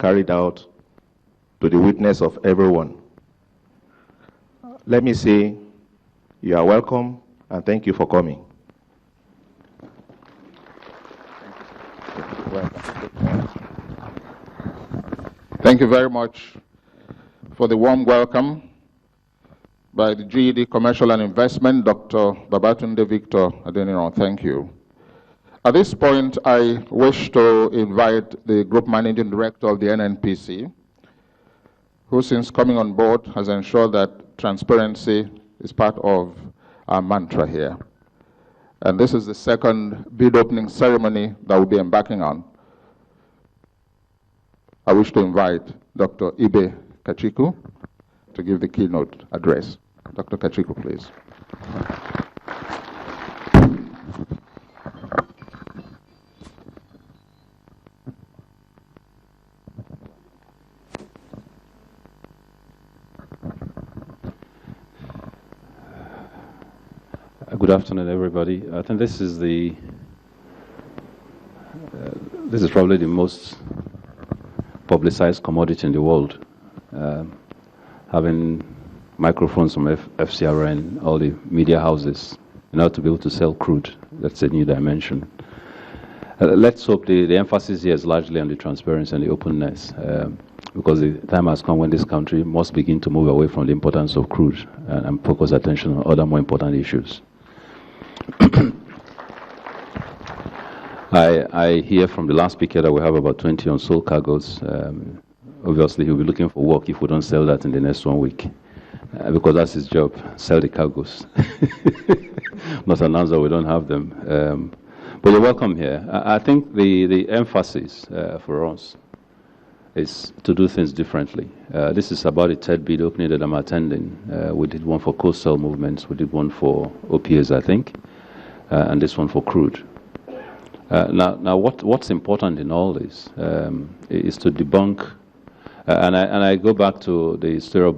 carried out to the witness of everyone. Let me say you are welcome and thank you for coming. Thank you very much for the warm welcome by the GED Commercial and Investment, Dr. Babatunde Victor Adeniran. Thank you. At this point, I wish to invite the Group Managing Director of the NNPC, who since coming on board has ensured that transparency is part of our mantra here. And this is the second bid opening ceremony that we'll be embarking on. I wish to invite Dr. Ibe Kachiku to give the keynote address. Dr. Kachiku, please. Good afternoon, everybody. I think this is probably the most publicized commodity in the world. Having microphones from FCRN, all the media houses, in order to be able to sell crude. That's a new dimension. Let's hope the emphasis here is largely on the transparency and the openness, because the time has come when this country must begin to move away from the importance of crude and focus attention on other more important issues. I hear from the last speaker that we have about 20 unsold cargoes. Obviously, he'll be looking for work if we don't sell that in the next 1 week, because that's his job, sell the cargoes. Not announce that we don't have them. But you're welcome here. I think the emphasis for us is to do things differently. This is about the third bid opening that I'm attending. We did one for coastal movements, we did one for OPAs, I think, and this one for crude. Now, what's important in all this is to debunk, and I go back to the story of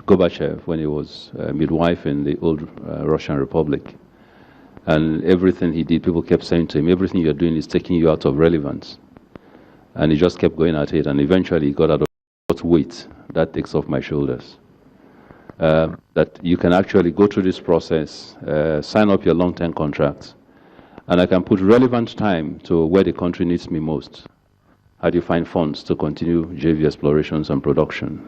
Gorbachev when he was midwife in the old Russian Republic. And everything he did, people kept saying to him, everything you're doing is taking you out of relevance. And he just kept going at it, and eventually he got out of what weight that takes off my shoulders. That you can actually go through this process, sign up your long-term contracts, and I can put relevant time to where the country needs me most. How do you find funds to continue JV explorations and production?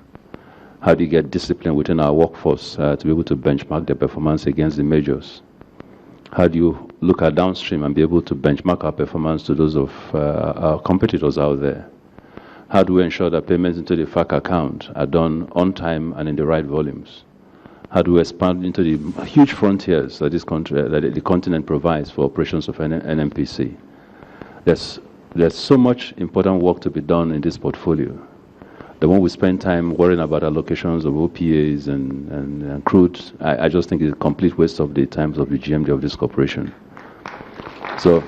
How do you get discipline within our workforce to be able to benchmark their performance against the majors? How do you look at downstream and be able to benchmark our performance to those of our competitors out there? How do we ensure that payments into the FAC account are done on time and in the right volumes? How do we expand into the huge frontiers that this country, that the continent provides for operations of NNPC? There's so much important work to be done in this portfolio. The one we spend time worrying about allocations of OPAs and crude, I just think is a complete waste of the times of the GMD of this corporation. So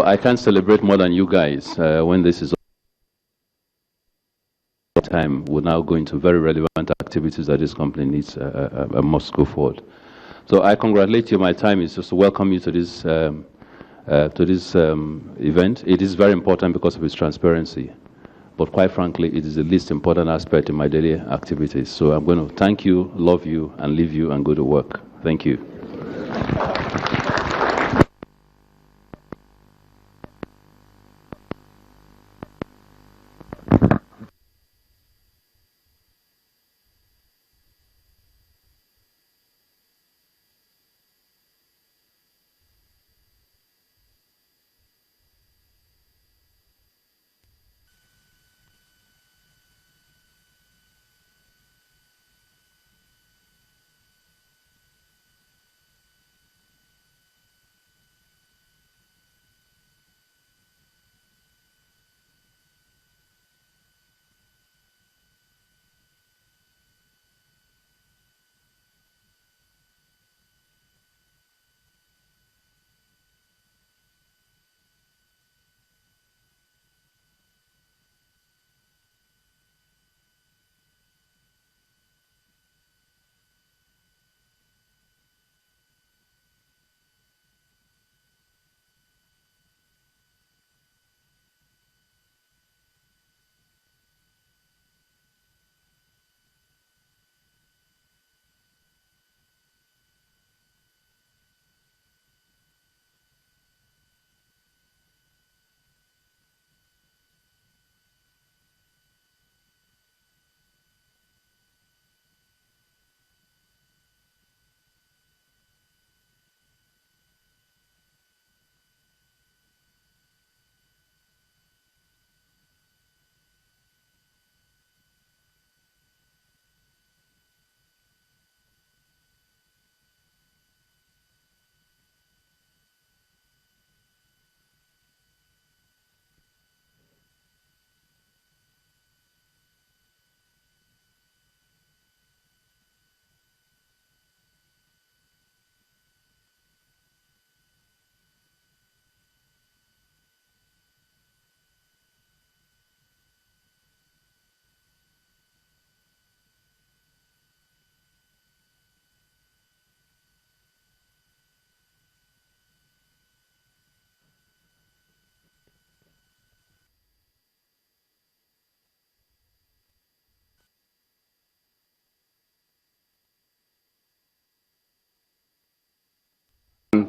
I can't celebrate more than you guys when this is time. We're now going to very relevant activities that this company needs must go forward. So I congratulate you. My time is just to welcome you to this event. It is very important because of its transparency. But quite frankly, it is the least important aspect in my daily activities. So I'm going to thank you, love you, and leave you and go to work. Thank you.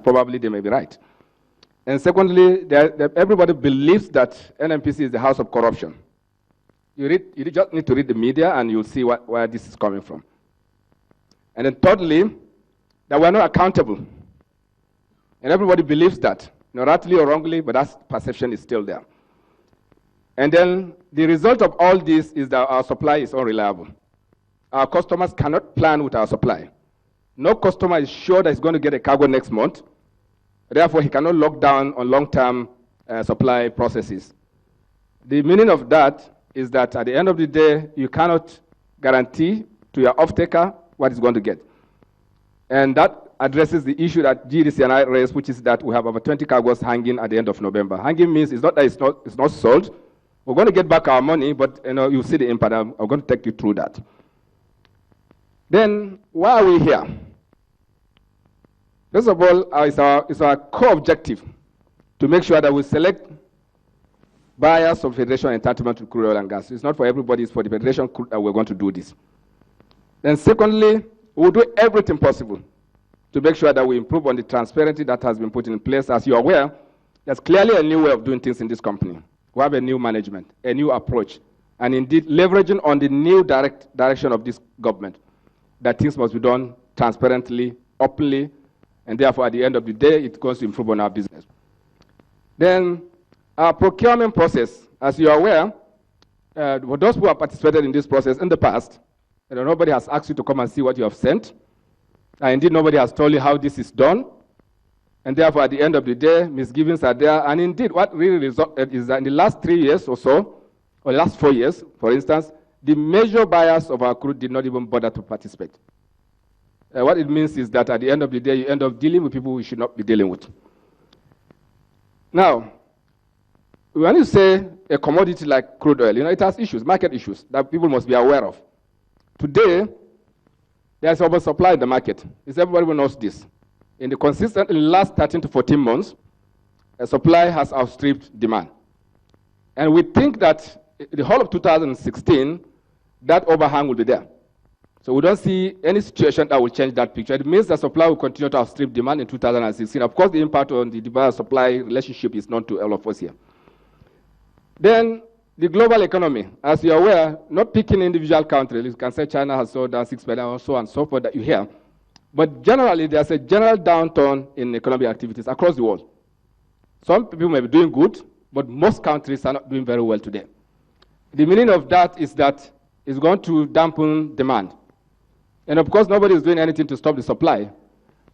probably they may be right. And secondly, everybody believes that NNPC is the house of corruption. You just need to read the media and you'll see where this is coming from. And then thirdly, that we're not accountable. And everybody believes that, rightly or wrongly, but that perception is still there. And then the result of all this is that our supply is unreliable. Our customers cannot plan with our supply. No customer is sure that he's going to get a cargo next month. Therefore, he cannot lock down on long-term supply processes. The meaning of that is that at the end of the day, you cannot guarantee to your off-taker what he's going to get. And that addresses the issue that GDC and I raised, which is that we have over 20 cargoes hanging at the end of November. Hanging means it's not that it's not sold. We're going to get back our money, but you'll see the impact. I'm going to take you through that. Then, why are we here? First of all, it's our core objective to make sure that we select buyers of Federation entitlement to crude oil and gas. It's not for everybody, it's for the Federation that we're going to do this. Then secondly, we'll do everything possible to make sure that we improve on the transparency that has been put in place. As you're aware, there's clearly a new way of doing things in this company. We have a new management, a new approach, and indeed leveraging on the new direction of this government, that things must be done transparently, openly, and therefore at the end of the day, it goes to improve on our business. Then our procurement process, as you are aware, for those who have participated in this process in the past, nobody has asked you to come and see what you have sent. And indeed, nobody has told you how this is done. And therefore, at the end of the day, misgivings are there. And indeed, what really resulted is that in the last 3 years or so, or the last 4 years, for instance, the major buyers of our crude did not even bother to participate. What it means is that at the end of the day, you end up dealing with people we should not be dealing with. Now, when you say a commodity like crude oil, it has issues, market issues, that people must be aware of. Today, there's oversupply in the market. Everybody knows this. In the last 13 to 14 months, supply has outstripped demand. And we think that the whole of 2016, that overhang will be there. So we don't see any situation that will change that picture. It means that supply will continue to outstrip demand in 2016. Of course, the impact on the demand-supply relationship is known to all of us here. Then the global economy, as you're aware, not picking individual countries, you can say China has sold down 6 billion or so and so forth that you hear. But generally, there's a general downturn in economic activities across the world. Some people may be doing good, but most countries are not doing very well today. The meaning of that is that it's going to dampen demand. And of course, nobody is doing anything to stop the supply.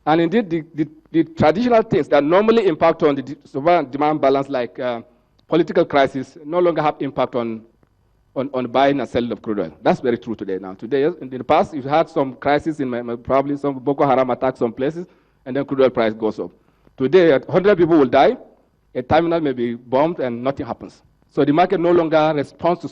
And indeed, the traditional things that normally impact on the supply and demand balance, like political crisis, no longer have impact on buying and selling of crude oil. That's very true today now. Today, in the past, you've had some crisis in probably some Boko Haram attacks some places, and then crude oil price goes up. Today, 100 people will die, a terminal may be bombed, and nothing happens. So the market no longer responds to